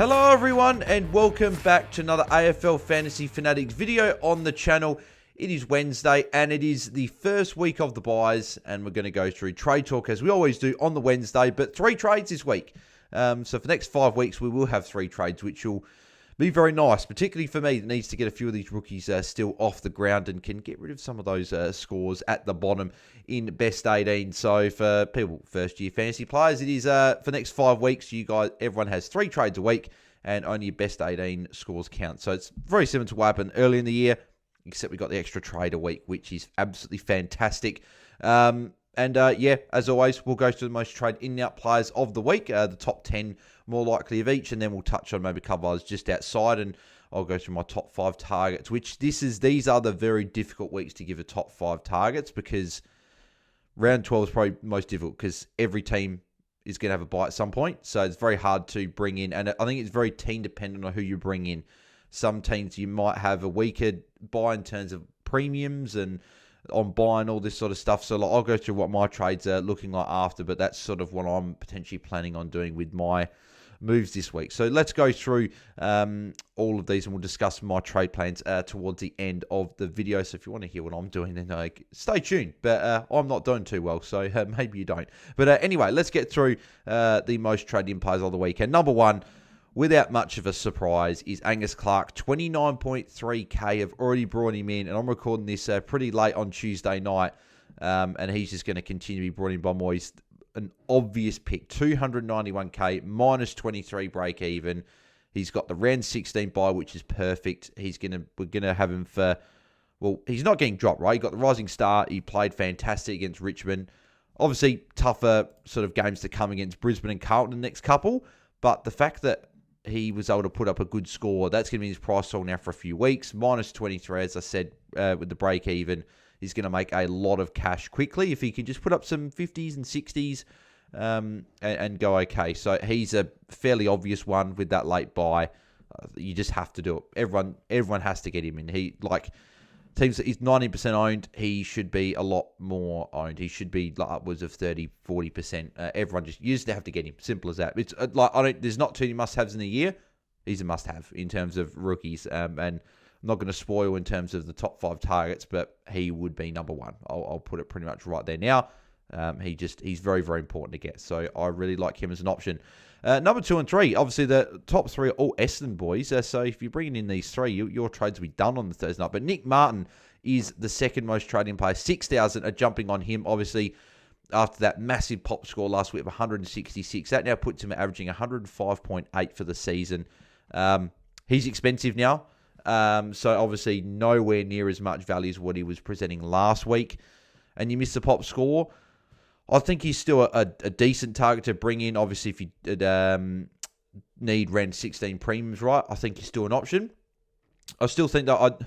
Hello everyone and welcome back to another AFL Fantasy Fanatics video on the channel. It is Wednesday and it is the first week of the buys and we're going to go through trade talk as we always do on the Wednesday, but 3 trades this week. So for the next 5 weeks we will have 3 trades, which will be very nice, particularly for me that needs to get a few of these rookies still off the ground and can get rid of some of those scores at the bottom in best 18. So for people, first year fantasy players, it is for the next 5 weeks, you guys, everyone has 3 trades a week and only your best 18 scores count. So it's very similar to what happened early in the year, except we got the extra trade a week, which is absolutely fantastic. Yeah, as always, we'll go through the most trade in and out players of the week, the top 10 more likely of each, and then we'll touch on maybe a couple others just outside, and I'll go through my top 5 targets, which these are the very difficult weeks to give a top 5 targets, because round 12 is probably most difficult because every team is going to have a buy at some point, so it's very hard to bring in, and I think it's very team dependent on who you bring in. Some teams you might have a weaker buy in terms of premiums and on buying all this sort of stuff. So I'll go through what my trades are looking like after, but that's sort of what I'm potentially planning on doing with my moves this week. So let's go through all of these and we'll discuss my trade plans towards the end of the video. So if you want to hear what I'm doing, then stay tuned. But I'm not doing too well, so maybe you don't. But anyway, let's get through the most traded in players of the weekend. Number 1, without much of a surprise, is Angus Clark. 29.3k have already brought him in, and I'm recording this pretty late on Tuesday night, and he's just going to continue to be brought in by more. He's an obvious pick. 291k, minus 23 break even. He's got the round 16 buy, which is perfect. We're gonna have him for, well, he's not getting dropped, right? He got the rising star. He played fantastic against Richmond. Obviously, tougher sort of games to come against Brisbane and Carlton the next couple, but the fact that he was able to put up a good score, that's going to be his price tag now for a few weeks. Minus 23, as I said, with the break even. He's going to make a lot of cash quickly if he can just put up some 50s and 60s and go okay. So he's a fairly obvious one with that late buy. You just have to do it. Everyone has to get him in. Teams that he's 90% owned, he should be a lot more owned. He should be like upwards of 30, 40%. You just have to get him. Simple as that. It's there's not too many must-haves in a year. He's a must-have in terms of rookies. And I'm not going to spoil in terms of the top 5 targets, but he would be number 1. I'll put it pretty much right there now. He's very, very important to get. So I really like him as an option. Number 2 and 3, obviously the top 3 are all Essendon boys. So if you're bringing in these 3, your trades will be done on the Thursday night. But Nick Martin is the second most trading player. 6,000 are jumping on him, obviously, after that massive pop score last week of 166. That now puts him averaging 105.8 for the season. He's expensive now. So obviously nowhere near as much value as what he was presenting last week. And you miss the pop score. I think he's still a decent target to bring in. Obviously, if you need round 16 premiums, right, I think he's still an option. I still think that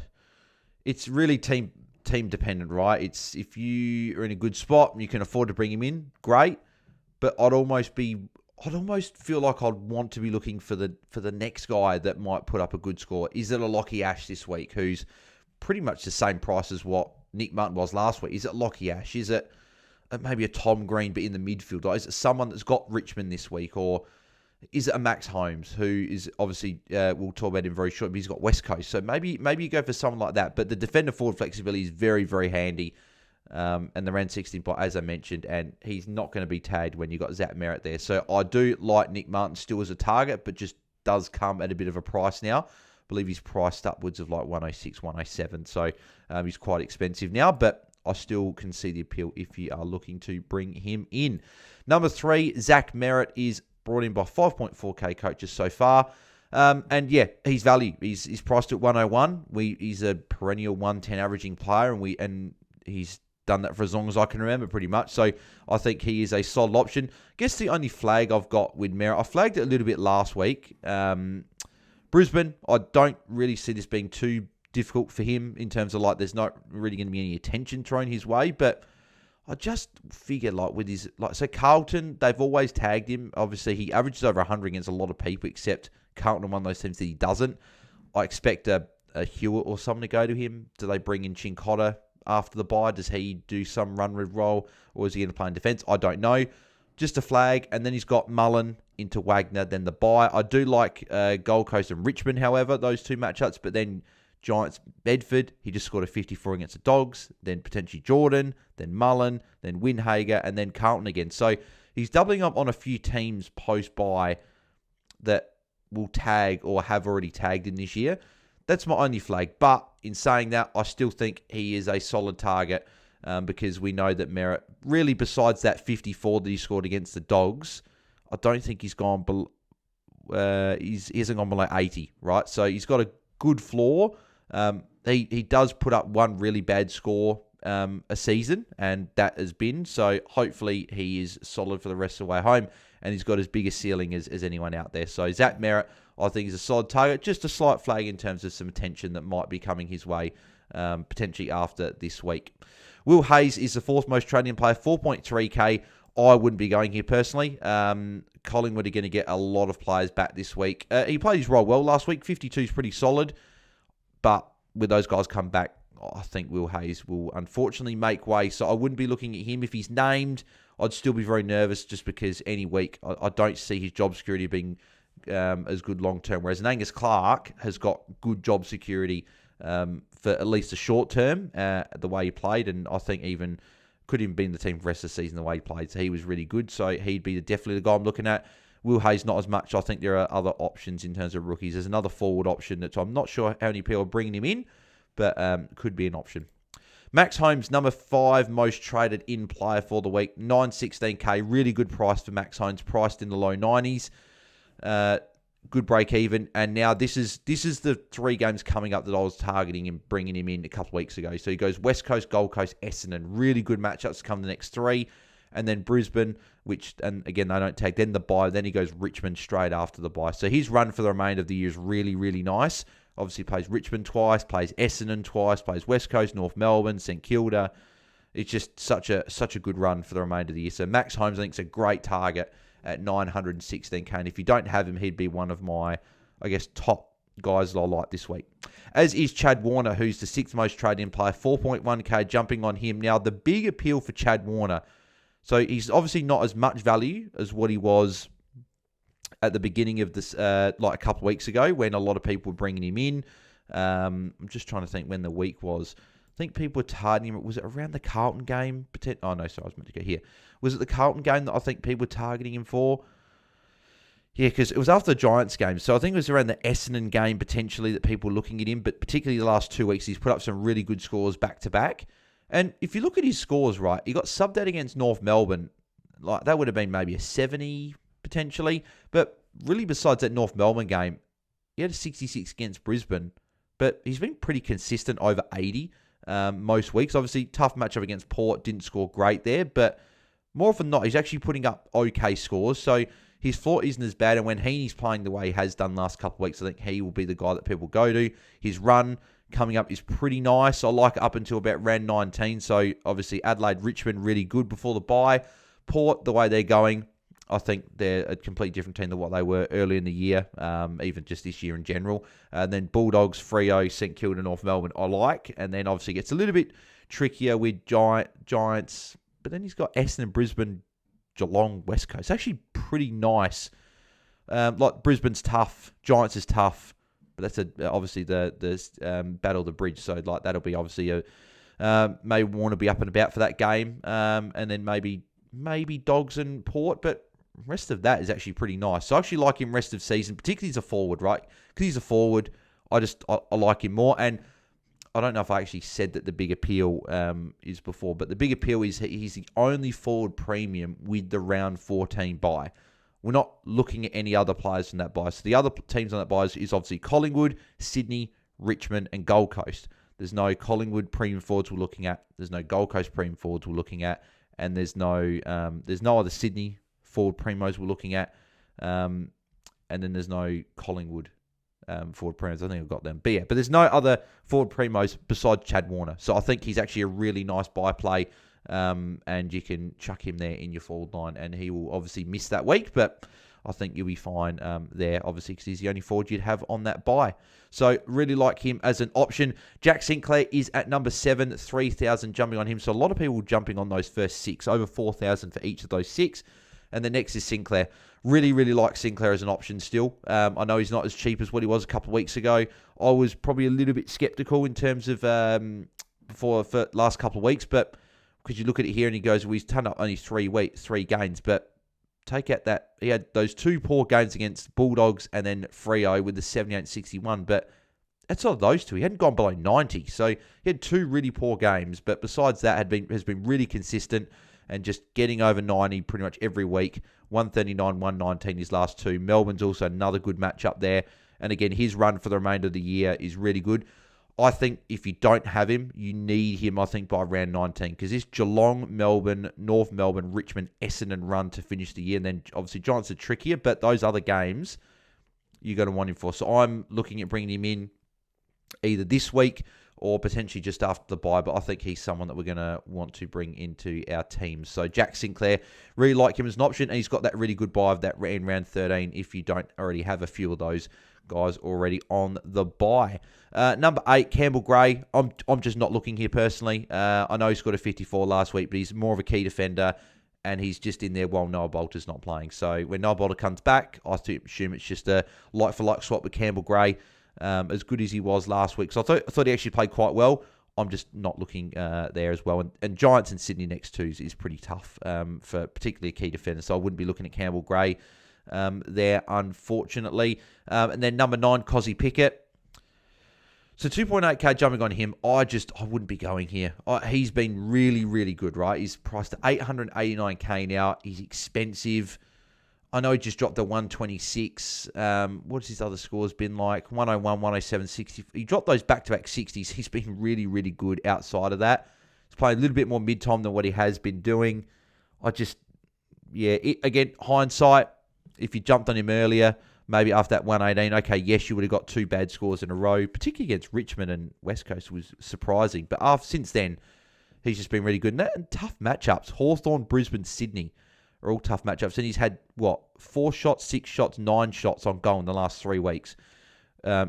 it's really team dependent, right? It's if you are in a good spot and you can afford to bring him in, great. But I'd almost feel like I'd want to be looking for the next guy that might put up a good score. Is it a Lockie Ash this week, who's pretty much the same price as what Nick Martin was last week? Is it Lockie Ash? Is it maybe a Tom Green, but in the midfield? Or is it someone that's got Richmond this week? Or is it a Max Holmes, who is obviously, we'll talk about him very shortly, but he's got West Coast. So maybe you go for someone like that. But the defender forward flexibility is very, very handy. And the round 16 buy, as I mentioned, and he's not going to be tagged when you've got Zack Merrett there. So I do like Nick Martin still as a target, but just does come at a bit of a price now. I believe he's priced upwards of like 106, 107. So he's quite expensive now, but I still can see the appeal if you are looking to bring him in. Number 3, Zack Merrett is brought in by 5.4k coaches so far. And yeah, he's value. He's priced at 101. He's a perennial 110 averaging player, and he's done that for as long as I can remember pretty much. So I think he is a solid option. I guess the only flag I've got with Merrett, I flagged it a little bit last week. Brisbane, I don't really see this being too difficult for him in terms of like there's not really going to be any attention thrown his way, but I just figure like with his so Carlton, they've always tagged him. Obviously he averages over 100 against a lot of people, except Carlton are one of those teams that he doesn't. I expect a Hewitt or someone to go to him. Do they bring in Chincotta after the bye? Does he do some run with role, or is he going to play in defence? I don't know. just a flag, and then he's got Mullen into Wagner, then the bye. I do like Gold Coast and Richmond, however, those two matchups, but then Giants, Bedford, he just scored a 54 against the Dogs, then potentially Jordan, then Mullen, then Windhager, and then Carlton again. So he's doubling up on a few teams post-bye that will tag or have already tagged in this year. That's my only flag. But in saying that, I still think he is a solid target because we know that Merrett, really besides that 54 that he scored against the Dogs, I don't think he's gone he hasn't gone below 80, right? So he's got a good floor. He does put up one really bad score a season, and that has been. So hopefully he is solid for the rest of the way home, and he's got as big a ceiling as anyone out there. So Zack Merrett, I think, is a solid target. Just a slight flag in terms of some attention that might be coming his way potentially after this week. Will Hayes is the fourth most traded player, 4.3k. I wouldn't be going here personally. Collingwood are going to get a lot of players back this week. He played his role well last week. 52 is pretty solid. But with those guys come back, I think Will Hayes will unfortunately make way. So I wouldn't be looking at him. If he's named, I'd still be very nervous just because any week I don't see his job security being as good long-term. Whereas an Angus Clark has got good job security for at least the short term, the way he played. And I think even could even be in the team for the rest of the season the way he played. So he was really good. So he'd be definitely the guy I'm looking at. Will Hayes, not as much. I think there are other options in terms of rookies. There's another forward option that I'm not sure how many people are bringing him in, but could be an option. Max Holmes, number 5 most traded in player for the week. 916k, really good price for Max Holmes, priced in the low 90s. Good break even. And now this is the 3 games coming up that I was targeting and bringing him in a couple of weeks ago. So he goes West Coast, Gold Coast, Essendon. Really good matchups to come the next 3. And then Brisbane, and again, they don't tag. Then the bye. Then he goes Richmond straight after the bye. So his run for the remainder of the year is really, really nice. Obviously plays Richmond twice, plays Essendon twice, plays West Coast, North Melbourne, St Kilda. It's just such a good run for the remainder of the year. So Max Holmes, I think, is a great target at 916k. And if you don't have him, he'd be one of my, I guess, top guys that I like this week. As is Chad Warner, who's the 6th most traded in player, 4.1k, jumping on him. Now, the big appeal for Chad Warner, so he's obviously not as much value as what he was at the beginning of this, like a couple of weeks ago, when a lot of people were bringing him in. I'm just trying to think when the week was. I think people were targeting him. Was it around the Carlton game? Oh, no, sorry, I was meant to go here. Was it the Carlton game that I think people were targeting him for? Yeah, because it was after the Giants game. So I think it was around the Essendon game, potentially, that people were looking at him. But particularly the last 2 weeks, he's put up some really good scores back-to-back. And if you look at his scores, right, he got subbed out against North Melbourne. Like, that would have been maybe a 70, potentially. But really, besides that North Melbourne game, he had a 66 against Brisbane. But he's been pretty consistent over 80 most weeks. Obviously, tough matchup against Port. Didn't score great there. But more often than not, he's actually putting up okay scores. So his floor isn't as bad. And when Heaney's playing the way he has done the last couple of weeks, I think he will be the guy that people go to. His run coming up is pretty nice. I like it up until about round 19. So obviously Adelaide, Richmond, really good before the bye. Port, the way they're going, I think they're a completely different team than what they were early in the year, even just this year in general. And then Bulldogs, Freo, St Kilda, North Melbourne, I like. And then obviously gets a little bit trickier with Giants. But then he's got Essendon, Brisbane, Geelong, West Coast. It's actually pretty nice. Like Brisbane's tough, Giants is tough. But that's obviously the Battle of the Bridge. So like that'll be obviously may want to be up and about for that game. And then maybe Dogs and Port. But rest of that is actually pretty nice. So I actually like him rest of season, particularly as a forward, right? Because he's a forward, I like him more. And I don't know if I actually said that the big appeal is before, but the big appeal is he's the only forward premium with the round 14 bye. We're not looking at any other players from that bye. So the other teams on that bye is obviously Collingwood, Sydney, Richmond, and Gold Coast. There's no Collingwood premium forwards we're looking at. There's no Gold Coast premium forwards we're looking at, and there's no other Sydney forward primos we're looking at, and then there's no Collingwood forward primos. I think I've got them, but there's no other forward primos besides Chad Warner. So I think he's actually a really nice buy play. And you can chuck him there in your forward line, and he will obviously miss that week, but I think you'll be fine there, obviously, because he's the only forward you'd have on that bye. So really like him as an option. Jack Sinclair is at number 7, 3,000 jumping on him. So a lot of people jumping on those first 6, over 4,000 for each of those 6. And the next is Sinclair. Really, really like Sinclair as an option still. I know he's not as cheap as what he was a couple of weeks ago. I was probably a little bit skeptical in terms of for last couple of weeks, but because you look at it here and he goes, well, he's turned up only 3 games, but take out that he had those 2 poor games against Bulldogs and then Freo with the 78-61, but outside of those 2, he hadn't gone below 90. So he had 2 really poor games, but besides that, has been really consistent and just getting over 90 pretty much every week. 139, 119 his last 2. Melbourne's also another good matchup there. And again, his run for the remainder of the year is really good. I think if you don't have him, you need him, I think, by round 19. Because this Geelong, Melbourne, North Melbourne, Richmond, Essendon run to finish the year. And then, obviously, Giants are trickier. But those other games, you're going to want him for. So I'm looking at bringing him in either this week or potentially just after the bye. But I think he's someone that we're going to want to bring into our team. So Jack Sinclair, really like him as an option. And he's got that really good buy of that in round 13 if you don't already have a few of those guys already on the bye. Number 8, Campbell Gray. I'm just not looking here personally. I know he scored a 54 last week, but he's more of a key defender, and he's just in there while Noah Bolter's not playing. So when Noah Bolter comes back, I assume it's just a like-for-like swap with Campbell Gray, as good as he was last week. So I thought he actually played quite well. I'm just not looking there as well. And Giants and Sydney next 2 is pretty tough for particularly a key defender. So I wouldn't be looking at Campbell Gray there, unfortunately. And then number 9, Kysaiah Pickett. So 2.8k jumping on him, I wouldn't be going here. He's been really, really good, right? He's priced at 889k now. He's expensive. I know he just dropped to 126. What's his other scores been like? 101, 107, 60. He dropped those back-to-back 60s. He's been really, really good outside of that. He's playing a little bit more mid-time than what he has been doing. Again, hindsight, if you jumped on him earlier, maybe after that 118, okay, yes, you would have got 2 bad scores in a row, particularly against Richmond and West Coast was surprising. But since then, he's just been really good. And tough matchups. Hawthorn, Brisbane, Sydney are all tough matchups. And he's had, 4 shots, 6 shots, 9 shots on goal in the last 3 weeks.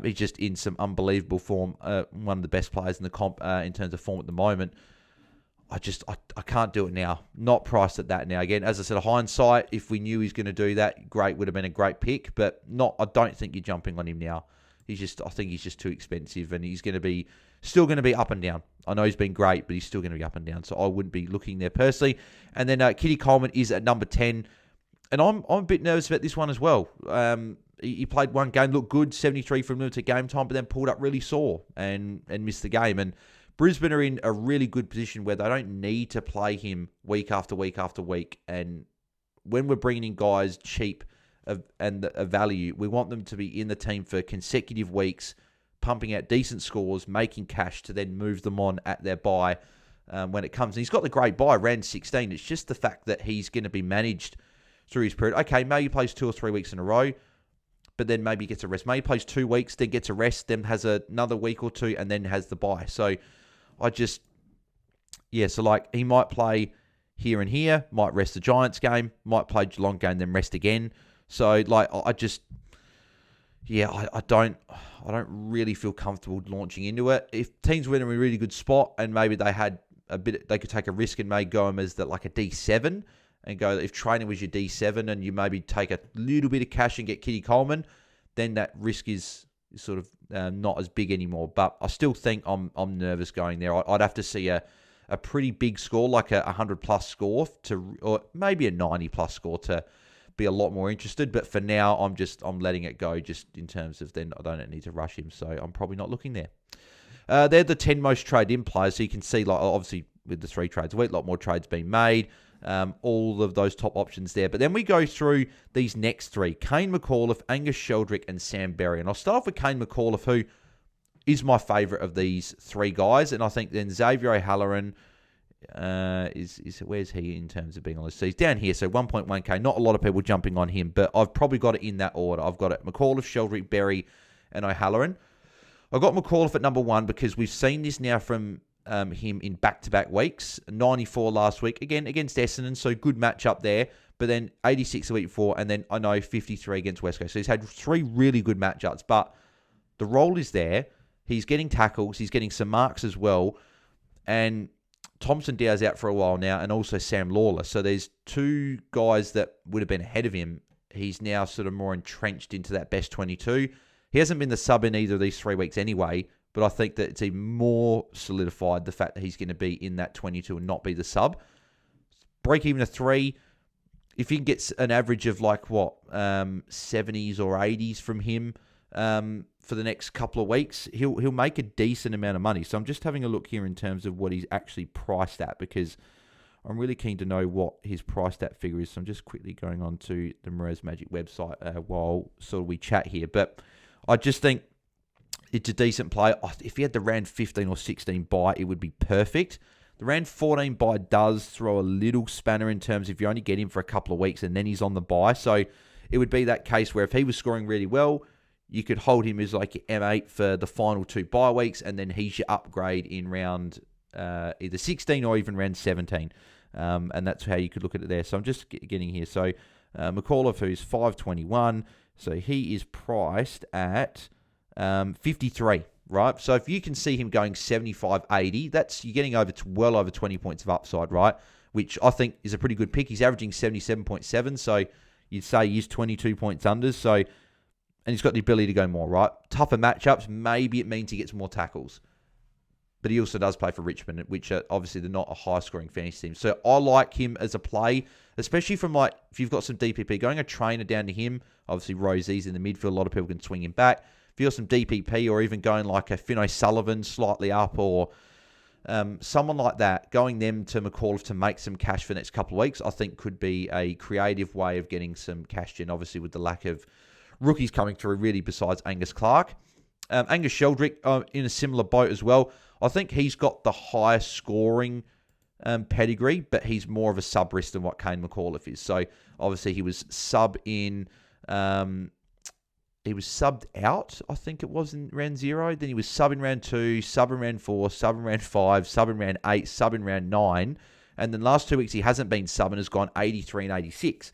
He's just in some unbelievable form. One of the best players in the comp in terms of form at the moment. I can't do it now. Not priced at that now. Again, as I said, hindsight, if we knew he's going to do that, great, would have been a great pick. But I don't think you're jumping on him now. I think he's just too expensive, and he's still going to be up and down. I know he's been great, but he's still going to be up and down. So I wouldn't be looking there personally. And then Keidean Coleman is at number 10. And I'm a bit nervous about this one as well. He played 1 game, looked good, 73 from limited game time, but then pulled up really sore and missed the game. And Brisbane are in a really good position where they don't need to play him week after week after week. And when we're bringing in guys cheap and a value, we want them to be in the team for consecutive weeks, pumping out decent scores, making cash to then move them on at their bye when it comes. And he's got the great bye, round 16. It's just the fact that he's going to be managed through his period. Okay, maybe he plays 2 or 3 weeks in a row, but then maybe he gets a rest. Maybe he plays 2 weeks, then gets a rest, then has another week or 2, and then has the bye. So he might play here and here, might rest the Giants game, might play Geelong game, then rest again. So I don't really feel comfortable launching into it. If teams were in a really good spot and maybe they had they could take a risk and maybe go him as like a D7 and go, if training was your D7 and you maybe take a little bit of cash and get Keidean Coleman, then that risk is sort of not as big anymore. But I still think I'm nervous going there. I'd have to see a pretty big score, like a 100-plus score, or maybe a 90-plus score to be a lot more interested. But for now, I'm letting it go just in terms of then I don't need to rush him. So I'm probably not looking there. They're the 10 most trade-in players. So you can see, like, obviously, with the 3 trades a week, a lot more trades being made. All of those top options there. But then we go through these next 3. Kane McAuliffe, Angus Sheldrick, and Sam Berry. And I'll start off with Kane McAuliffe, who is my favourite of these 3 guys. And I think then Xavier O'Halloran is where's he in terms of being on the list? So he's down here, so 1.1k. Not a lot of people jumping on him, but I've probably got it in that order. I've got it McAuliffe, Sheldrick, Berry, and O'Halloran. I've got McAuliffe at number 1 because we've seen this now from him in back-to-back weeks. 94 last week, again, against Essendon, so good matchup there. But then 86 the week before, and then I know 53 against West Coast. So he's had 3 really good matchups, but the role is there. He's getting tackles. He's getting some marks as well. And Thompson Dow's out for a while now, and also Sam Lawler. So there's two guys that would have been ahead of him. He's now sort of more entrenched into that best 22. He hasn't been the sub in either of these 3 weeks anyway, but I think that it's even more solidified the fact that he's going to be in that 22 and not be the sub. Break even a 3. If he gets an average of 70s or 80s from him for the next couple of weeks, he'll make a decent amount of money. So I'm just having a look here in terms of what he's actually priced at, because I'm really keen to know what his price at figure is. So I'm just quickly going on to the Merez Magic website while sort of we chat here. But I just think it's a decent play. If he had the round 15 or 16 bye, it would be perfect. The round 14 bye does throw a little spanner in terms of if you only get him for a couple of weeks and then he's on the bye. So it would be that case where if he was scoring really well, you could hold him as like your M8 for the final 2 bye weeks, and then he's your upgrade in round either 16 or even round 17. And that's how you could look at it there. So I'm just getting here. So McAuliffe, who's 521, so he is priced at 53, right? So if you can see him going 75, 80, you're getting well over 20 points of upside, right? Which I think is a pretty good pick. He's averaging 77.7, so you'd say he's 22 points unders. So, and he's got the ability to go more, right? Tougher matchups, maybe it means he gets more tackles. But he also does play for Richmond, which are obviously they're not a high-scoring fantasy team. So I like him as a play, especially from if you've got some DPP, going a trainer down to him. Obviously, Rosie's in the midfield. A lot of people can swing him back. If you've got some DPP or even going like a Finn O'Sullivan slightly up or someone like that, going them to McAuliffe to make some cash for the next couple of weeks, I think could be a creative way of getting some cash gen, obviously with the lack of rookies coming through, really, besides Angus Clark. Angus Sheldrick in a similar boat as well. I think he's got the highest scoring pedigree, but he's more of a sub risk than what Kane McAuliffe is. So obviously he was sub in, he was subbed out, I think it was in round 0. Then he was sub in round 2, sub in round 4, sub in round 5, sub in round 8, sub in round 9. And then last 2 weeks he hasn't been sub and has gone 83 and 86.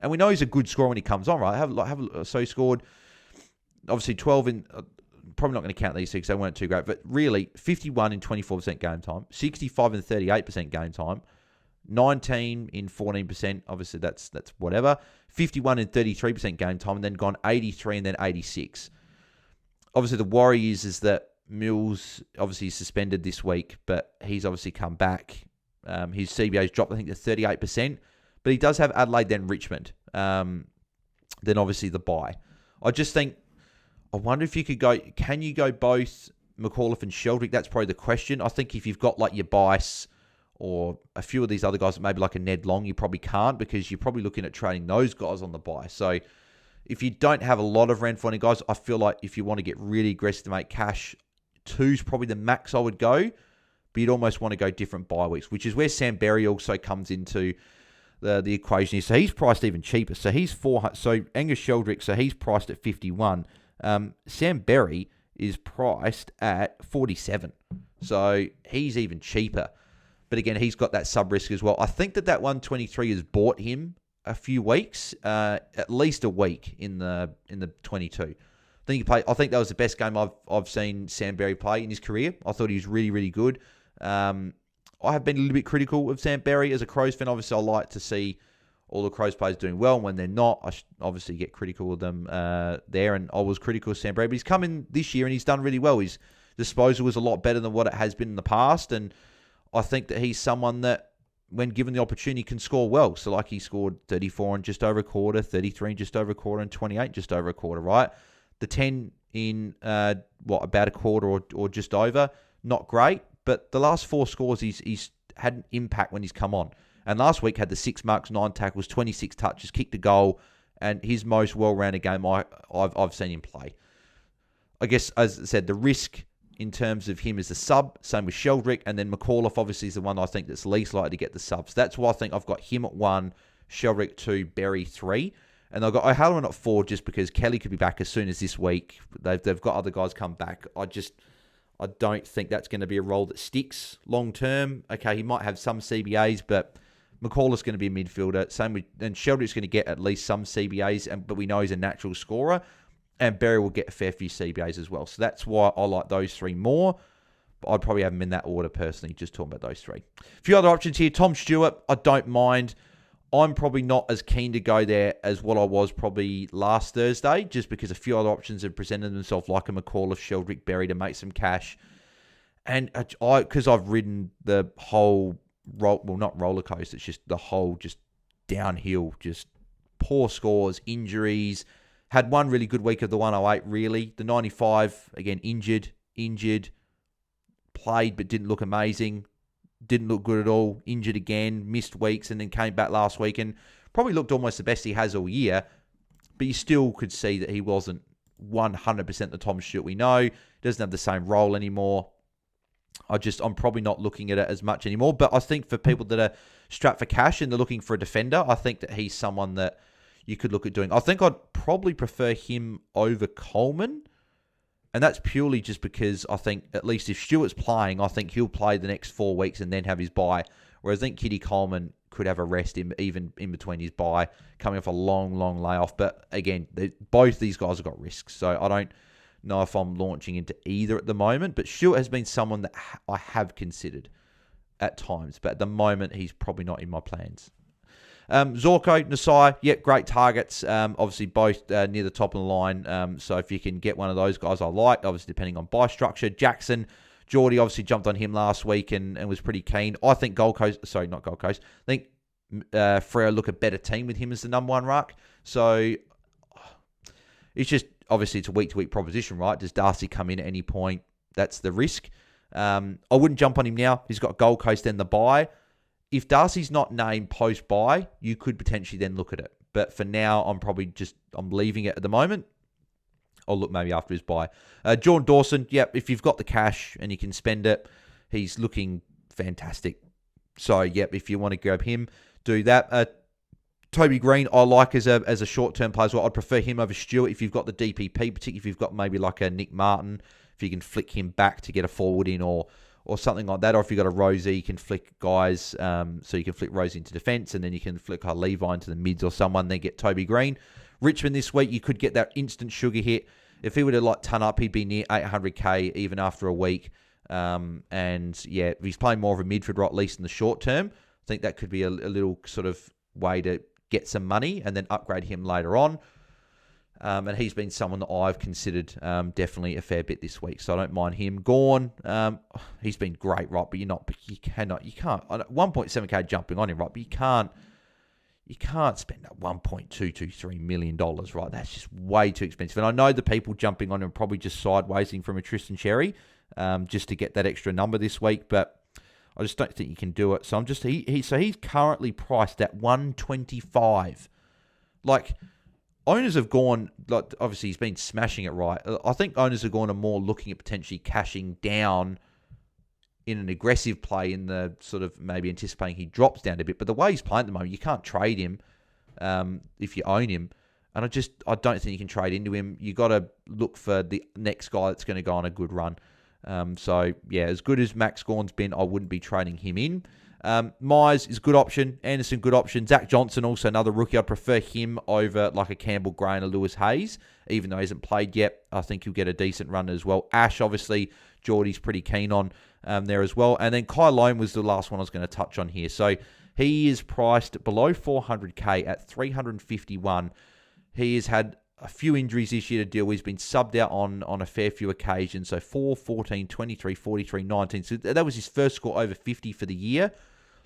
And we know he's a good scorer when he comes on, right? So he scored obviously 12 in... probably not going to count these two because they weren't too great, but really 51 in 24% game time, 65 in 38% game time, 19 in 14%, obviously that's whatever, 51 in 33% game time, and then gone 83 and then 86. Obviously the worry is that Mills obviously suspended this week, but he's obviously come back. His CBA's dropped, I think, to 38%, but he does have Adelaide, then Richmond, then obviously the bye. I wonder if you could go... Can you go both McAuliffe and Sheldrick? That's probably the question. I think if you've got like your Bice or a few of these other guys, maybe like a Ned Long, you probably can't because you're probably looking at trading those guys on the bye. So if you don't have a lot of round 14 guys, I feel like if you want to get really aggressive to make cash, 2's probably the max I would go. But you'd almost want to go different bye weeks, which is where Sam Berry also comes into the equation. So he's priced even cheaper. So he's 400. So Angus Sheldrick, so he's priced at 51. Sam Berry is priced at 47. So he's even cheaper. But again, he's got that sub-risk as well. I think that 123 has bought him a few weeks, at least a week in the 22. I think that was the best game I've seen Sam Berry play in his career. I thought he was really, really good. I have been a little bit critical of Sam Berry as a Crows fan. Obviously, I like to see all the Crows players doing well. And when they're not, I obviously get critical of them there. And I was critical of Sam Berry. But he's come in this year and he's done really well. His disposal was a lot better than what it has been in the past. And I think that he's someone that, when given the opportunity, can score well. So like he scored 34 in just over a quarter, 33 in just over a quarter, and 28 just over a quarter, right? The 10 in, about a quarter or just over, not great. But the last 4 scores, he's had an impact when he's come on. And last week had the 6 marks, 9 tackles, 26 touches, kicked a goal, and his most well-rounded game I've seen him play. I guess, as I said, the risk in terms of him is the sub, same with Sheldrick, and then McAuliffe obviously is the one I think that's least likely to get the subs. That's why I think I've got him at 1, Sheldrick 2, Berry 3, and I've got O'Halloran at 4 just because Kelly could be back as soon as this week. They've got other guys come back. I don't think that's going to be a role that sticks long term. Okay, he might have some CBAs, but McAuliffe's going to be a midfielder. And Sheldrick's going to get at least some CBAs, but we know he's a natural scorer. And Berry will get a fair few CBAs as well. So that's why I like those 3 more. But I'd probably have him in that order personally, just talking about those three. A few other options here. Tom Stewart, I don't mind. I'm probably not as keen to go there as what I was probably last Thursday, just because a few other options have presented themselves, like a McAuliffe, Sheldrick, Berry, to make some cash. And because I've ridden the whole, not roller coaster, it's just the whole just downhill, just poor scores, injuries. Had one really good week of the 108, really. The 95, again, injured, played but didn't look amazing. Didn't look good at all. Injured again, missed weeks, and then came back last week and probably looked almost the best he has all year. But you still could see that he wasn't 100% the Tom Stewart we know. Doesn't have the same role anymore. I'm probably not looking at it as much anymore. But I think for people that are strapped for cash and they're looking for a defender, I think that he's someone that you could look at doing. I think I'd probably prefer him over Coleman. And that's purely just because I think, at least if Stewart's playing, I think he'll play the next 4 weeks and then have his bye. Whereas I think Keidean Coleman could have a rest even in between his bye, coming off a long layoff. But again, both these guys have got risks. So I don't know if I'm launching into either at the moment. But Stewart has been someone that I have considered at times. But at the moment, he's probably not in my plans. Zorko, Nasai, great targets. Obviously, both near the top of the line. So if you can get one of those guys, I like. Obviously, depending on buy structure. Jackson, Jordy obviously jumped on him last week and was pretty keen. I think not Gold Coast. I think Freo look a better team with him as the number one ruck. So it's just, obviously, it's a week-to-week proposition, right? Does Darcy come in at any point? That's the risk. I wouldn't jump on him now. He's got Gold Coast and the bye. If Darcy's not named post-buy, you could potentially then look at it. But for now, I'm leaving it at the moment. I'll look maybe after his buy. Jordan Dawson, if you've got the cash and you can spend it, he's looking fantastic. So, if you want to grab him, do that. Toby Green, I like as a short-term player as well. I'd prefer him over Stewart if you've got the DPP, particularly if you've got maybe like a Nick Martin, if you can flick him back to get a forward in or something like that. Or if you've got a Rosie, you can flick guys. So you can flick Rosie into defence and then you can flick a Levi into the mids or someone, then get Toby Green. Richmond this week, you could get that instant sugar hit. If he were to ton up, he'd be near 800k even after a week. If he's playing more of a midfield role, at least in the short term, I think that could be a little sort of way to get some money and then upgrade him later on. And he's been someone that I've considered definitely a fair bit this week, so I don't mind him. Gorn, he's been great, right? But you can't 1.7k jumping on him, right? But you can't spend that $1.223 million, right? That's just way too expensive. And I know the people jumping on him are probably just sidewaysing from a Tristan Cherry, just to get that extra number this week, but I just don't think you can do it. So he's currently priced at 125. Owners have gone, obviously he's been smashing it, right? I think owners have gone and more looking at potentially cashing down in an aggressive play in the sort of maybe anticipating he drops down a bit. But the way he's playing at the moment, you can't trade him if you own him. And I don't think you can trade into him. You got to look for the next guy that's going to go on a good run. As good as Max Gorn's been, I wouldn't be trading him in. Myers is a good option. Anderson, good option. Zach Johnson, also another rookie. I'd prefer him over like a Campbell Gray and a Lewis Hayes, even though he hasn't played yet. I think he'll get a decent run as well. Ash, obviously, Jordy's pretty keen on there as well. And then Keidean was the last one I was going to touch on here. So he is priced below 400k at 351. He has had a few injuries this year to deal with. He's been subbed out on a fair few occasions. So 4, 14, 23, 43, 19. So that was his first score over 50 for the year.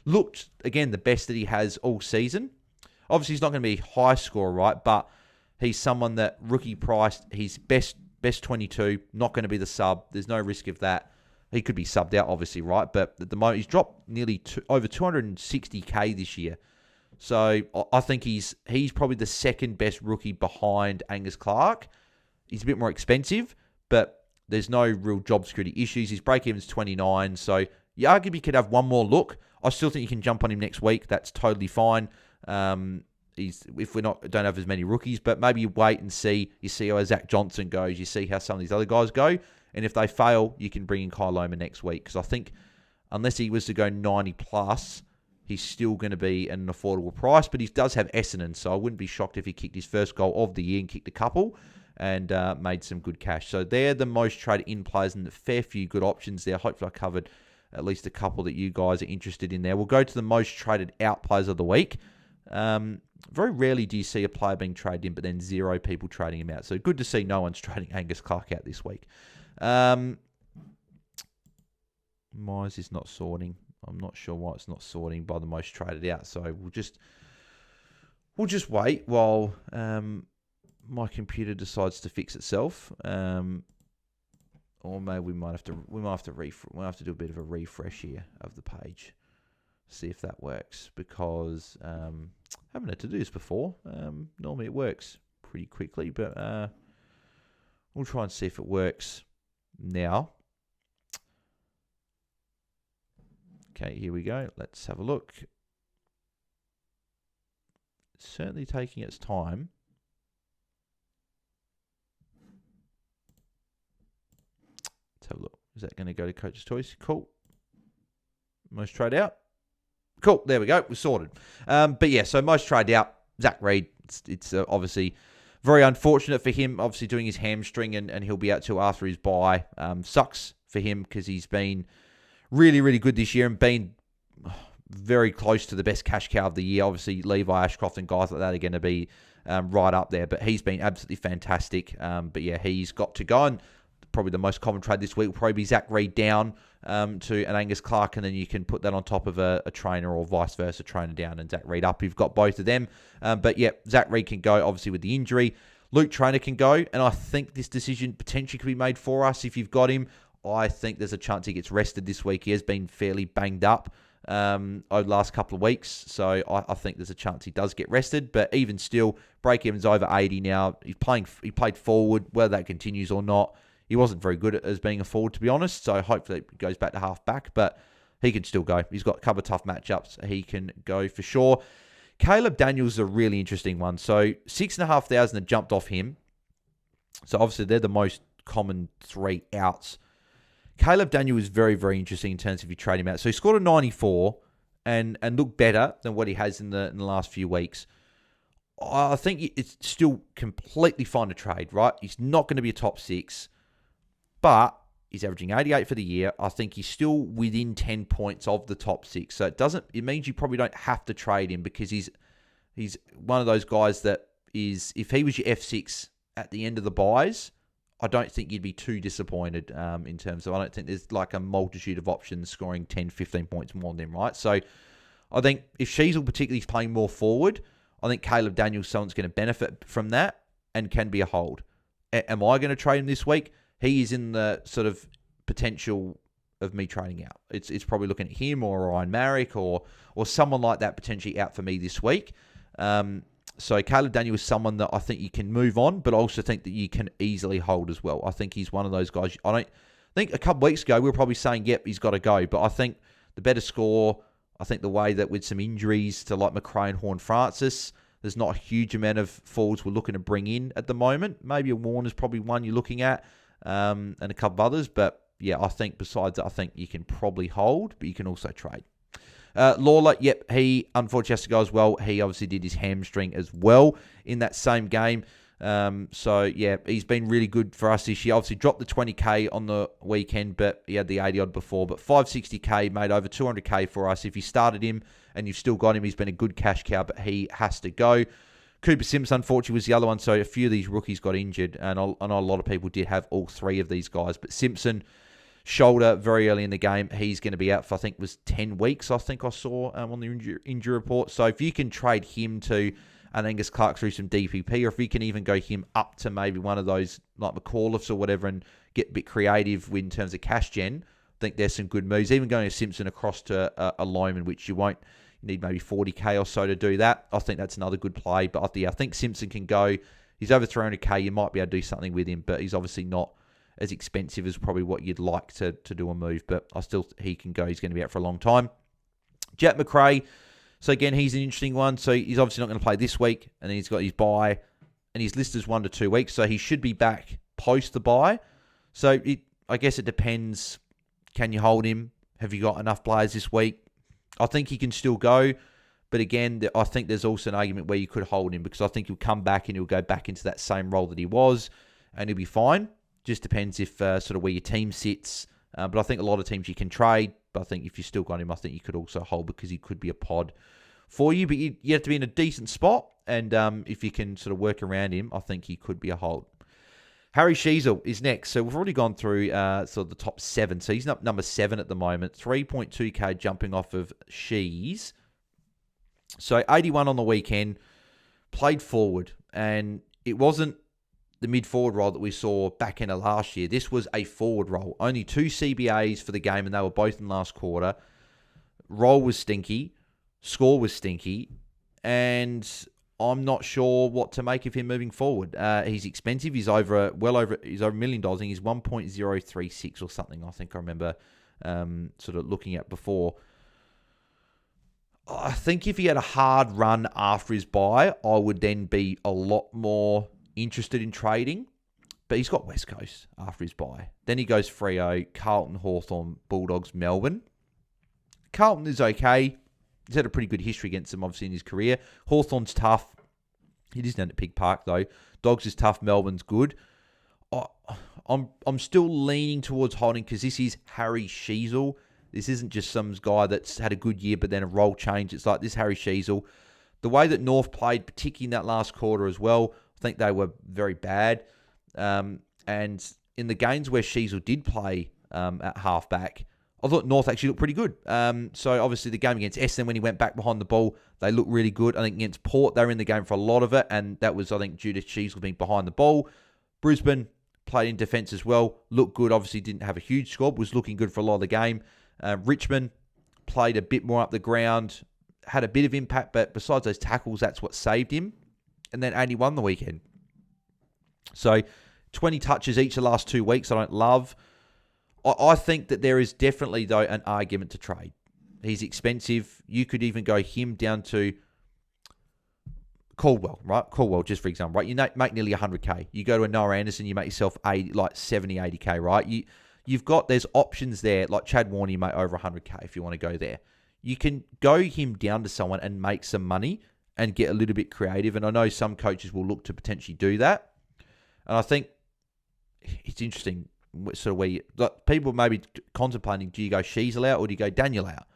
Looked, again, the best that he has all season. Obviously, he's not going to be a high scorer, right? But he's someone that rookie priced. He's best 22. Not going to be the sub. There's no risk of that. He could be subbed out, obviously, right? But at the moment, he's dropped nearly over 260k this year. So I think he's probably the second best rookie behind Angus Clark. He's a bit more expensive, but there's no real job security issues. His break-even's 29, so you arguably could have one more look. I still think you can jump on him next week. That's totally fine. If we don't have as many rookies, but maybe you wait and see. You see how Zach Johnson goes. You see how some of these other guys go. And if they fail, you can bring in Keidean next week. Because I think unless he was to go 90 plus, he's still going to be at an affordable price. But he does have Essendon, so I wouldn't be shocked if he kicked his first goal of the year and kicked a couple. and made some good cash. So they're the most traded in players and a fair few good options there. Hopefully I covered at least a couple that you guys are interested in there. We'll go to the most traded out players of the week. Very rarely do you see a player being traded in, but then 0 people trading him out. So good to see no one's trading Angus Clark out this week. Why is this not sorting? I'm not sure why it's not sorting by the most traded out. So we'll just wait while my computer decides to fix itself. Or maybe we might have to do a bit of a refresh here of the page. See if that works, because I haven't had to do this before. Normally it works pretty quickly, but we'll try and see if it works now. Okay, here we go. Let's have a look. It's certainly taking its time. Let's have a look. Is that going to go to Coach's Choice? Cool. Most trade out. Cool. There we go. We're sorted. But yeah, so most trade out. Zack Merrett. It's obviously very unfortunate for him. Obviously doing his hamstring, and he'll be out till after his bye. Sucks for him because he's been really, really good this year and been very close to the best cash cow of the year. Obviously, Levi, Ashcroft, and guys like that are going to be right up there. But he's been absolutely fantastic. But yeah, he's got to go. And probably the most common trade this week will probably be Zack Merrett down to an Angus Clark, and then you can put that on top of a trainer, or vice versa, trainer down and Zack Merrett up. You've got both of them. But yeah, Zack Merrett can go, obviously, with the injury. Luke Trainer can go, and I think this decision potentially could be made for us if you've got him. I think there's a chance he gets rested this week. He has been fairly banged up over the last couple of weeks, so I think there's a chance he does get rested. But even still, break-even's over 80 now. He played forward. Whether that continues or not, he wasn't very good as being a forward, to be honest, so hopefully it goes back to half-back, but he can still go. He's got a couple of tough matchups. He can go for sure. Caleb Daniels is a really interesting one. So 6,500 have jumped off him. So obviously they're the most common 3 outs. Caleb Daniel is very, very interesting in terms of you trade him out. So he scored a 94 and looked better than what he has in the last few weeks. I think it's still completely fine to trade, right? He's not going to be a top 6, but he's averaging 88 for the year. I think he's still within 10 points of the top 6. So it means you probably don't have to trade him, because he's one of those guys that is, if he was your F6 at the end of the buys, I don't think you'd be too disappointed in terms of, I don't think there's like a multitude of options scoring 10, 15 points more than him, right? So I think if Sheezel particularly is playing more forward, I think Caleb Daniels, someone's going to benefit from that and can be a hold. Am I going to trade him this week? He is in the sort of potential of me trading out. It's probably looking at him or Ryan Marrick or someone like that potentially out for me this week. So Caleb Daniel is someone that I think you can move on, but I also think that you can easily hold as well. I think he's one of those guys. I think a couple weeks ago we were probably saying, yep, he's got to go. But I think the better score, I think the way that with some injuries to like McRae and Horne-Francis, there's not a huge amount of forwards we're looking to bring in at the moment. Maybe a Warner's probably one you're looking at, and a couple of others. But yeah, I think besides that, I think you can probably hold, but you can also trade. Lawler, yep, he unfortunately has to go as well. He obviously did his hamstring as well in that same game. So, yeah, he's been really good for us this year. Obviously dropped the 20K on the weekend, but he had the 80-odd before. But 560K, made over 200K for us. If you started him and you've still got him, he's been a good cash cow, but he has to go. Cooper Simpson, unfortunately, was the other one. So a few of these rookies got injured, and I know a lot of people did have all 3 of these guys. But Simpson, shoulder very early in the game. He's going to be out for, I think, was 10 weeks, I think I saw on the injury report. So if you can trade him to an Angus Clark through some DPP, or if you can even go him up to maybe one of those like McAuliffes or whatever and get a bit creative in terms of cash gen, I think there's some good moves. Even going a Simpson across to a Loman, which you won't need maybe 40K or so to do that. I think that's another good play. But I think Simpson can go. He's over 300K. You might be able to do something with him, but he's obviously not as expensive as probably what you'd like to do a move. But he can go. He's going to be out for a long time. Jack McRae. So again, he's an interesting one. So he's obviously not going to play this week, and then he's got his bye, and he's listed as 1 to 2 weeks. So he should be back post the bye. So I guess it depends. Can you hold him? Have you got enough players this week? I think he can still go. But again, I think there's also an argument where you could hold him, because I think he'll come back and he'll go back into that same role that he was. and he'll be fine. Just depends if sort of where your team sits. But I think a lot of teams you can trade. But I think if you still got him, I think you could also hold because he could be a pod for you. But you have to be in a decent spot. And if you can sort of work around him, I think he could be a hold. Harry Sheezel is next. So we've already gone through sort of the top 7. So he's up number 7 at the moment. 3.2k jumping off of Shees. So 81 on the weekend. Played forward. And it wasn't the mid-forward role that we saw back end of last year. This was a forward role. Only 2 CBAs for the game, and they were both in last quarter. Role was stinky. Score was stinky. And I'm not sure what to make of him moving forward. He's expensive. He's over $1 million. I think he's 1.036 or something. I think I remember sort of looking at before. I think if he had a hard run after his bye, I would then be a lot more interested in trading. But he's got West Coast after his bye. Then he goes Freo, Carlton, Hawthorn, Bulldogs, Melbourne. Carlton is okay. He's had a pretty good history against them, obviously, in his career. Hawthorn's tough. He is down at Pig Park, though. Dogs is tough. Melbourne's good. I'm still leaning towards holding because this is Harry Sheezel. This isn't just some guy that's had a good year, but then a role change. It's like this Harry Sheezel. The way that North played, particularly in that last quarter as well, I think they were very bad. And in the games where Sheezel did play at halfback, I thought North actually looked pretty good. So obviously the game against Essendon, when he went back behind the ball, they looked really good. I think against Port, they were in the game for a lot of it, and that was, I think, due to Sheezel being behind the ball. Brisbane played in defence as well, looked good. Obviously didn't have a huge score, was looking good for a lot of the game. Richmond played a bit more up the ground, had a bit of impact, but besides those tackles, that's what saved him. And then 81 the weekend. So 20 touches each the last 2 weeks, I don't love. I think that there is definitely, though, an argument to trade. He's expensive. You could even go him down to Caldwell, right? Caldwell, just for example, right? You make nearly 100k. You go to a Noah Anderson, you make yourself 70, 80k, right? There's options there, like Chad Warner, you make over 100k if you want to go there. You can go him down to someone and make some money and get a little bit creative. And I know some coaches will look to potentially do that. And I think it's interesting. Sort of where people may be contemplating, do you go Sheezel out or do you go Daniel out?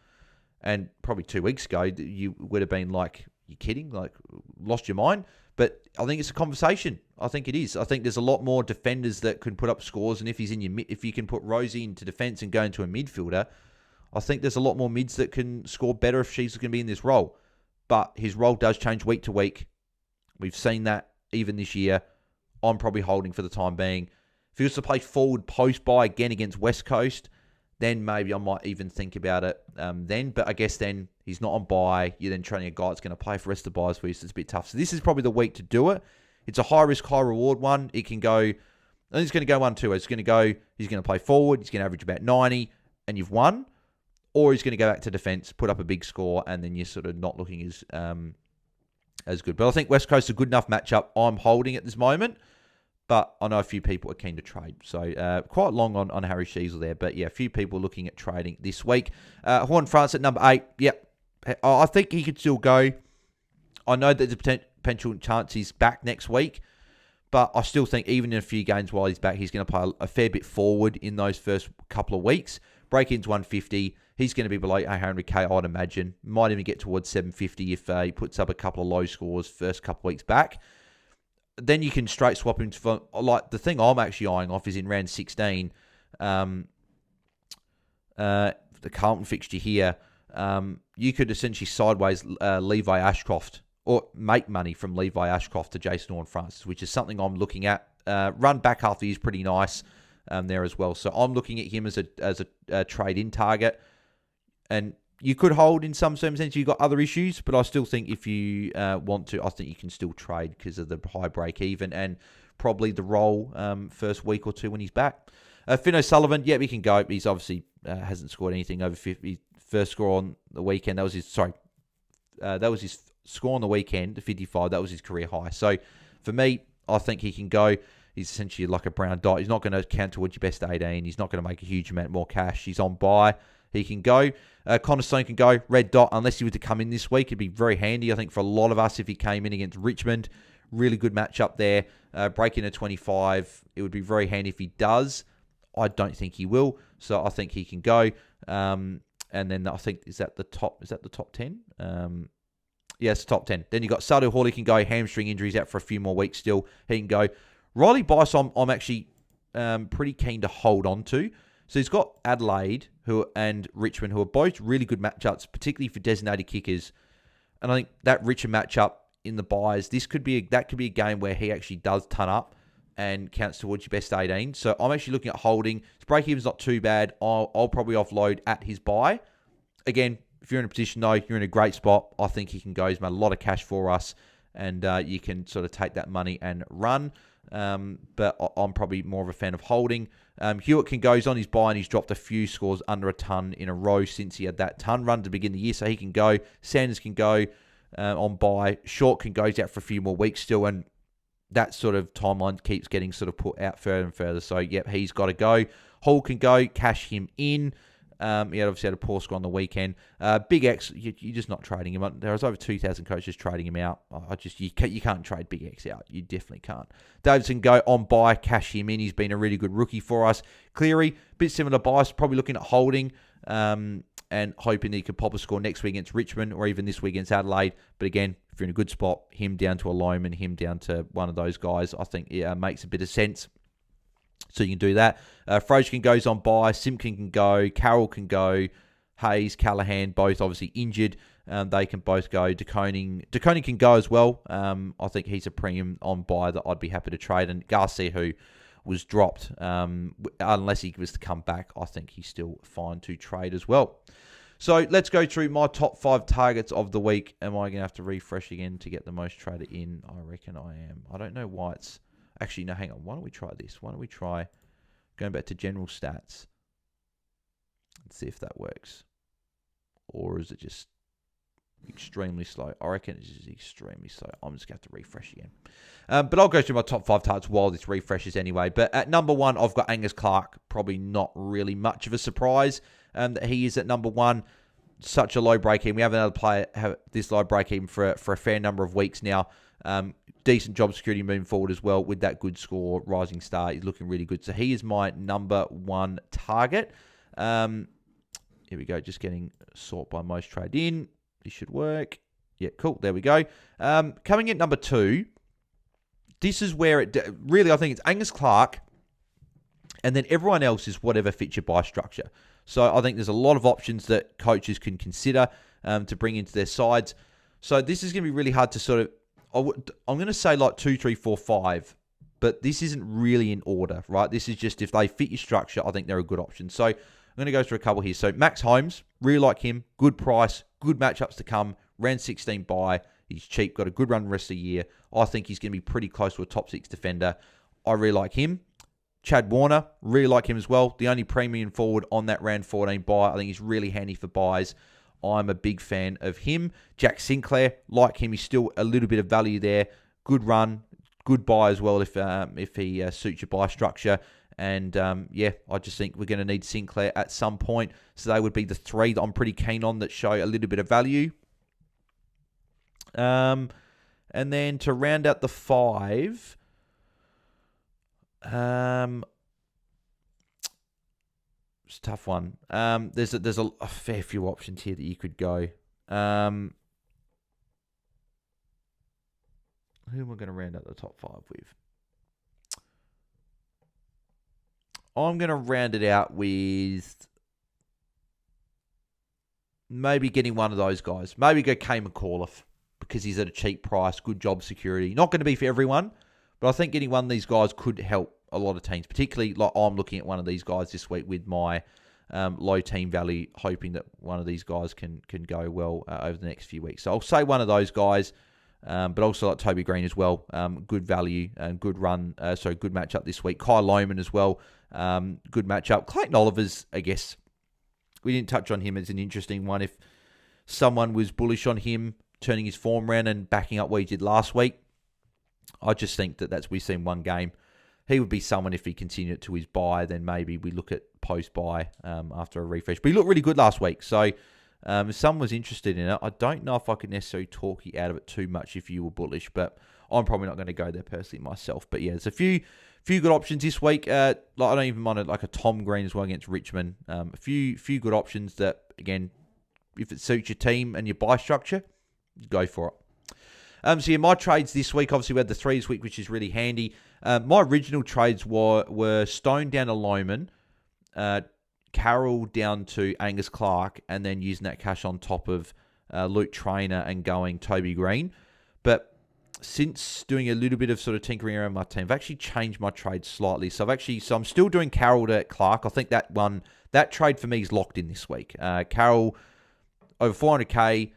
And probably 2 weeks ago, you would have been like, you kidding? Like, lost your mind? But I think it's a conversation. I think it is. I think there's a lot more defenders that can put up scores. And if if you can put Rosie into defence and go into a midfielder, I think there's a lot more mids that can score better if Sheezel's going to be in this role. But his role does change week to week. We've seen that even this year. I'm probably holding for the time being. If he was to play forward post-bye again against West Coast, then maybe I might even think about it then. But I guess then he's not on bye. You're then training a guy that's going to play for the rest of the byes for you, so it's a bit tough. So this is probably the week to do it. It's a high-risk, high-reward one. It can go... I think it's going to go 1-2. He's going to play forward. He's going to average about 90, and you've won. Or he's going to go back to defence, put up a big score, and then you're sort of not looking as good. But I think West Coast is a good enough matchup. I'm holding at this moment. But I know a few people are keen to trade. So quite long on Harry Sheezel there. But yeah, a few people looking at trading this week. Horn France at number 8. Yep. I think he could still go. I know that there's a potential chance he's back next week. But I still think even in a few games while he's back, he's going to play a fair bit forward in those first couple of weeks. Break-in's 150. He's going to be below 800k, I'd imagine. Might even get towards 750 if he puts up a couple of low scores first couple of weeks back. Then you can straight swap him for, like, the thing I'm actually eyeing off is in round 16, the Carlton fixture here. You could essentially sideways Levi Ashcroft or make money from Levi Ashcroft to Jason Horne-Francis, which is something I'm looking at. Run back half the year is pretty nice there as well. So I'm looking at him as a trade-in target. And you could hold in some circumstances. You've got other issues, but I still think if you want to, I think you can still trade because of the high break-even and probably the role first week or two when he's back. Finn O'Sullivan, yeah, he can go. He's obviously hasn't scored anything over 50. First score on the weekend, that was his score on the weekend, 55. That was his career high. So for me, I think he can go. He's essentially like a brown dot. He's not going to count towards your best 18. He's not going to make a huge amount more cash. He's on bye. He can go. Connor Stone can go. Red dot, unless he were to come in this week, it'd be very handy, I think, for a lot of us if he came in against Richmond. Really good matchup there. Breaking a 25. It would be very handy if he does. I don't think he will. So I think he can go. And then I think, is that the top 10? Yes, top 10. Then you got Sadu Hawley can go. Hamstring injuries out for a few more weeks still. He can go. Riley Bice, I'm actually pretty keen to hold on to. So he's got Adelaide and Richmond, who are both really good matchups, particularly for designated kickers. And I think that Richmond matchup in the buys, that could be a game where he actually does ton up and counts towards your best 18. So I'm actually looking at holding. His break-even's not too bad. I'll probably offload at his buy. Again, if you're in a position, though, you're in a great spot. I think he can go. He's made a lot of cash for us, and you can sort of take that money and run. But I'm probably more of a fan of holding. Hewitt can go. He's on his buy, and he's dropped a few scores under a ton in a row since he had that ton run to begin the year, so he can go. Sanders can go on buy. Short can go. He's out for a few more weeks still, and that sort of timeline keeps getting sort of put out further and further. So, yep, he's got to go. Hall can go. Cash him in. He obviously had a poor score on the weekend. Big X, you're just not trading him. There was over 2,000 coaches trading him out. You can't trade Big X out. You definitely can't. Davidson go on buy, cash him in. He's been a really good rookie for us. Cleary, bit similar bias, probably looking at holding and hoping he could pop a score next week against Richmond or even this week against Adelaide. But again, if you're in a good spot, him down to a Loman, him down to one of those guys, I think it makes a bit of sense. So you can do that. Frazier goes on by. Simpkin can go. Carroll can go. Hayes, Callahan, both obviously injured. They can both go. De Koning can go as well. I think he's a premium on buy that I'd be happy to trade. And Garcia, who was dropped, unless he was to come back, I think he's still fine to trade as well. So let's go through my top 5 targets of the week. Am I going to have to refresh again to get the most traded in? I reckon I am. I don't know why it's... Actually, no, hang on. Why don't we try this? Why don't we try going back to general stats and see if that works? Or is it just extremely slow? I reckon it's just extremely slow. I'm just going to have to refresh again. But I'll go through my top 5 targets while this refreshes anyway. But at number 1, I've got Angus Clark. Probably not really much of a surprise that he is at number 1. Such a low break-even. We haven't had a player have this low break-even for a fair number of weeks now. Decent job security moving forward as well with that good score. Rising star. He's looking really good. So he is my number 1 target. Here we go. Just getting sort by most trade in. This should work. Yeah, cool. There we go. Coming in number 2. This is where it... Really, I think it's Angus Clark. And then everyone else is whatever fits your buy structure. So I think there's a lot of options that coaches can consider to bring into their sides. So this is going to be really hard to sort of... I'm going to say like 2, 3, 4, 5, but this isn't really in order, right? This is just if they fit your structure, I think they're a good option. So I'm going to go through a couple here. So Max Holmes, really like him. Good price, good matchups to come. Ran 16 buy. He's cheap, got a good run the rest of the year. I think he's going to be pretty close to a top 6 defender. I really like him. Chad Warner, really like him as well. The only premium forward on that round 14 buy. I think he's really handy for buys. I'm a big fan of him. Jack Sinclair, like him. He's still a little bit of value there. Good run, good buy as well if he suits your buy structure. And yeah, I just think we're going to need Sinclair at some point. So they would be the 3 that I'm pretty keen on that show a little bit of value. And then to round out the 5... it's a tough one. There's a fair few options here that you could go. Who am I going to round out the top 5 with? I'm going to round it out with maybe getting one of those guys. Maybe go Keidean Coleman because he's at a cheap price, good job security. Not going to be for everyone, but I think getting one of these guys could help a lot of teams, particularly like I'm looking at one of these guys this week with my low team value, hoping that one of these guys can go well over the next few weeks. So I'll say one of those guys, but also like Toby Green as well. Good value and good run. Good matchup this week. Kyle Loman as well. Good matchup. Clayton Oliver's, I guess, we didn't touch on him as an interesting one. If someone was bullish on him, turning his form around and backing up what he did last week, I just think that we've seen one game. He would be someone, if he continued to his buy, then maybe we look at post-buy after a refresh. But he looked really good last week. So if someone was interested in it, I don't know if I could necessarily talk you out of it too much if you were bullish. But I'm probably not going to go there personally myself. But yeah, there's a few good options this week. Like I don't even mind like a Tom Green as well against Richmond. A few good options that, again, if it suits your team and your buy structure, go for it. So yeah, my trades this week, obviously we had the 3 this week, which is really handy. My original trades were Stone down to Loman, Carroll down to Angus Clark, and then using that cash on top of Luke Trainer and going Toby Green. But since doing a little bit of sort of tinkering around my team, I've actually changed my trade slightly. So I'm still doing Carroll to Clark. I think that trade for me is locked in this week. Carroll over 400k.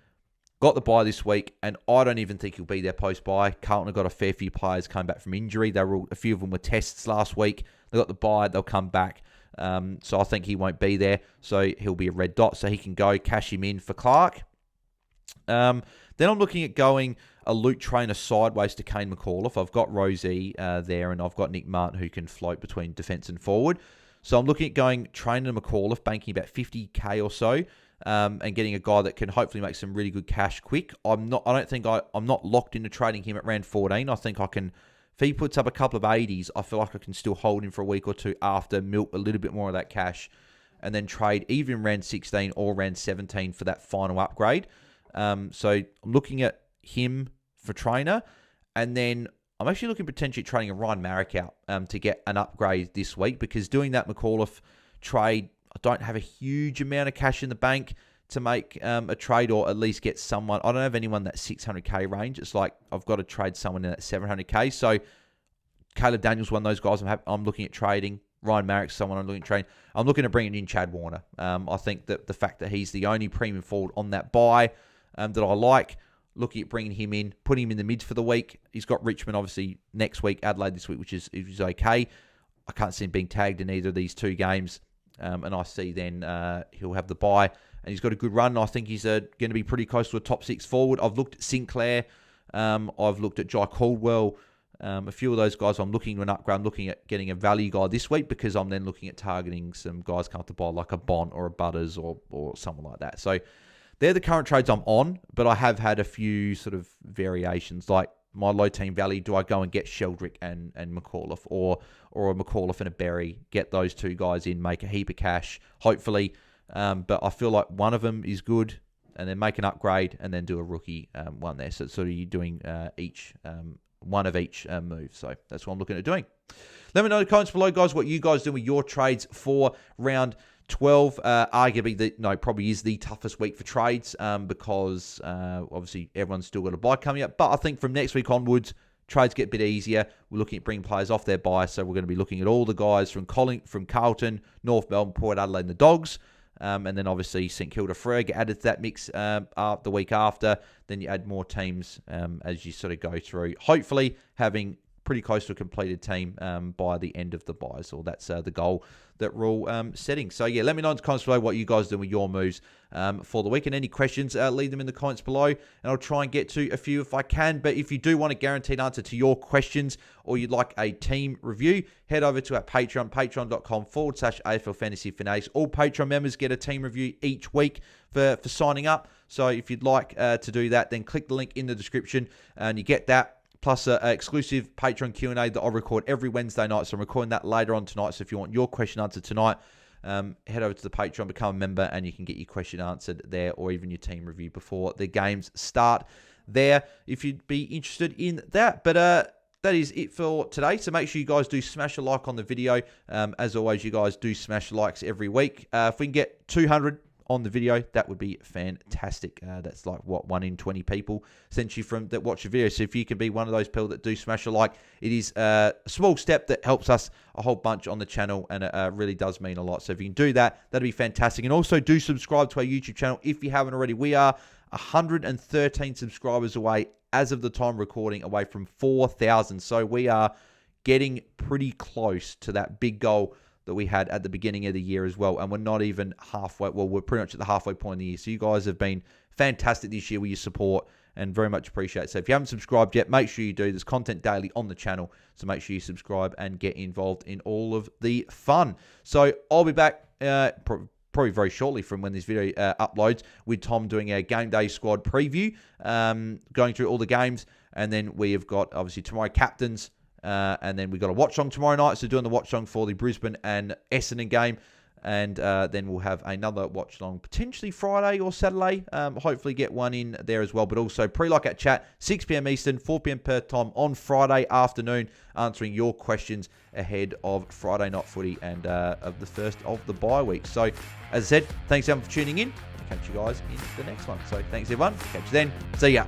Got the bye this week, and I don't even think he'll be there post-bye. Carlton have got a fair few players coming back from injury. A few of them were tests last week. They got the bye. They'll come back. So I think he won't be there. So he'll be a red dot, so he can go cash him in for Clark. Then I'm looking at going a Luke Trainer sideways to Kane McAuliffe. I've got Rosie there, and I've got Nick Martin who can float between defence and forward. So I'm looking at going Trainer McAuliffe, banking about 50k or so. And getting a guy that can hopefully make some really good cash quick. I'm not locked into trading him at round 14. I think I can, if he puts up a couple of 80s, I feel like I can still hold him for a week or two after, milk a little bit more of that cash, and then trade either in round 16 or round 17 for that final upgrade. So I'm looking at him for Trainer, and then I'm actually looking potentially at trading a Ryan Marrick out to get an upgrade this week, because doing that McAuliffe trade, I don't have a huge amount of cash in the bank to make a trade, or at least get someone. I don't have anyone that 600k range. It's like I've got to trade someone in that 700k. So Caleb Daniels, one of those guys I'm looking at trading. Ryan Marrick's someone I'm looking at trading. I'm looking at bringing in Chad Warner. I think that the fact that he's the only premium forward on that buy that I like, looking at bringing him in, putting him in the mids for the week. He's got Richmond obviously next week, Adelaide this week, which is okay. I can't see him being tagged in either of these 2 games. And I see then he'll have the bye, and he's got a good run. I think he's going to be pretty close to a top 6 forward. I've looked at Sinclair. I've looked at Jai Caldwell. A few of those guys I'm looking to an upgrade. I'm looking at getting a value guy this week, because I'm then looking at targeting some guys come to buy, like a Bont or a Butters or someone like that. So they're the current trades I'm on, but I have had a few sort of variations, like my low team value. Do I go and get Sheldrick and McAuliffe, or a McAuliffe and a Berry, get those 2 guys in, make a heap of cash, hopefully. But I feel like one of them is good, and then make an upgrade, and then do a rookie one there. So sort of you're doing one of each move. So that's what I'm looking at doing. Let me know in the comments below, guys, what you guys do with your trades for round 12. Arguably, probably is the toughest week for trades, because obviously everyone's still got a bye coming up. But I think from next week onwards, trades get a bit easier. We're looking at bringing players off their bye, so we're going to be looking at all the guys from Carlton, North Melbourne, Port Adelaide, and the Dogs. And then obviously St Kilda Freo get added to that mix the week after. Then you add more teams as you sort of go through. Hopefully having pretty close to a completed team by the end of the buys, or that's the goal that we're all setting. So yeah, let me know in the comments below what you guys do with your moves for the week, and any questions, leave them in the comments below, and I'll try and get to a few if I can. But if you do want a guaranteed answer to your questions, or you'd like a team review, head over to our Patreon, patreon.com/AFL Fantasy Fanatics. All Patreon members get a team review each week for signing up. So if you'd like to do that, then click the link in the description and you get that. Plus an exclusive Patreon Q&A that I'll record every Wednesday night. So I'm recording that later on tonight. So if you want your question answered tonight, head over to the Patreon, become a member, and you can get your question answered there, or even your team review before the games start there, if you'd be interested in that. But that is it for today. So make sure you guys do smash a like on the video. As always, you guys do smash likes every week. If we can get 200 on the video, that would be fantastic. That's like, 1 in 20 people essentially that watch the video. So if you can be one of those people that do smash a like, it is a small step that helps us a whole bunch on the channel, and it really does mean a lot. So if you can do that, that'd be fantastic. And also do subscribe to our YouTube channel if you haven't already. We are 113 subscribers away as of the time recording, away from 4,000. So we are getting pretty close to that big goal that we had at the beginning of the year as well. And we're not even halfway. Well, we're pretty much at the halfway point of the year. So you guys have been fantastic this year with your support, and very much appreciate it. So if you haven't subscribed yet, make sure you do. There's content daily on the channel, so make sure you subscribe and get involved in all of the fun. So I'll be back probably very shortly from when this video uploads, with Tom doing a game day squad preview, going through all the games, And then we have got, obviously, tomorrow captains. And then we've got a watch-along tomorrow night. So doing the watch-along for the Brisbane and Essendon game. And then we'll have another watch-along potentially Friday or Saturday. Hopefully get one in there as well. But also pre-lockout chat, 6 p.m. Eastern, 4 p.m. Perth time on Friday afternoon, answering your questions ahead of Friday night footy and of the first of the bye week. So, as I said, thanks everyone for tuning in. I'll catch you guys in the next one. So, thanks everyone. Catch you then. See ya.